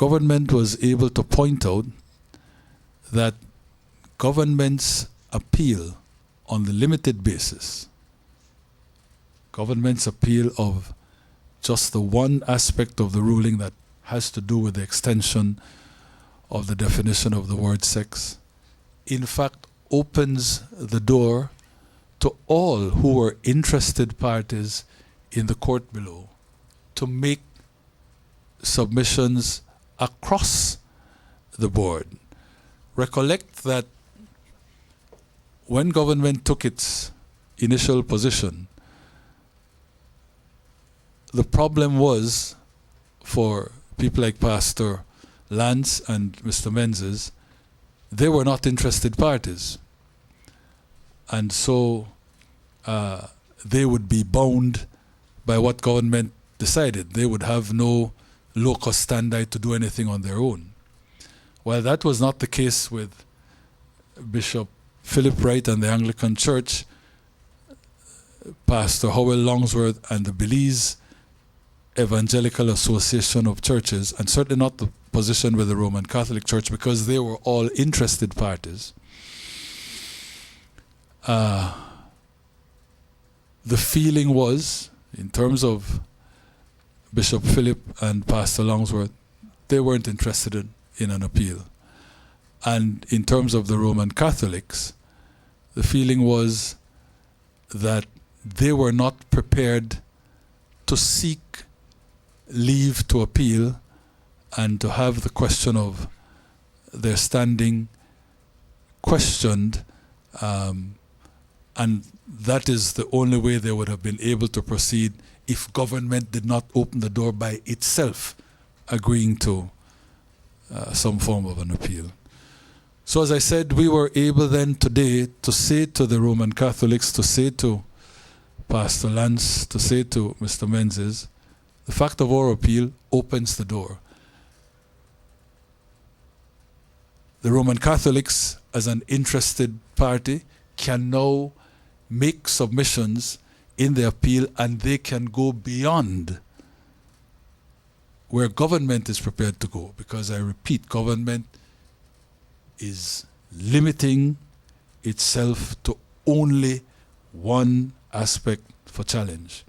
government was able to point out that government's appeal on the limited basis, government's appeal of just the one aspect of the ruling that has to do with the extension of the definition of the word sex, in fact opens the door to all who were interested parties in the court below to make submissions across the board. Recollect that when government took its initial position, the problem was for people like Pastor Lance and Mr. Menzies, they were not interested parties. And so they would be bound by what government decided. They would have no locus standi to do anything on their own. Well, that was not the case with Bishop Philip Wright and the Anglican Church, Pastor Howell Longsworth and the Belize Evangelical Association of Churches, and certainly not the position with the Roman Catholic Church, because they were all interested parties. The feeling was, in terms of Bishop Philip and Pastor Longsworth, they weren't interested in an appeal. And in terms of the Roman Catholics, the feeling was that they were not prepared to seek leave to appeal and to have the question of their standing questioned, and that is the only way they would have been able to proceed if government did not open the door by itself agreeing to some form of an appeal. So as I said, we were able then today to say to the Roman Catholics, to say to Pastor Lance, to say to Mr. Menzies, the fact of our appeal opens the door. The Roman Catholics, as an interested party, can now make submissions in the appeal, and they can go beyond where government is prepared to go. Because I repeat, government is limiting itself to only one aspect for challenge.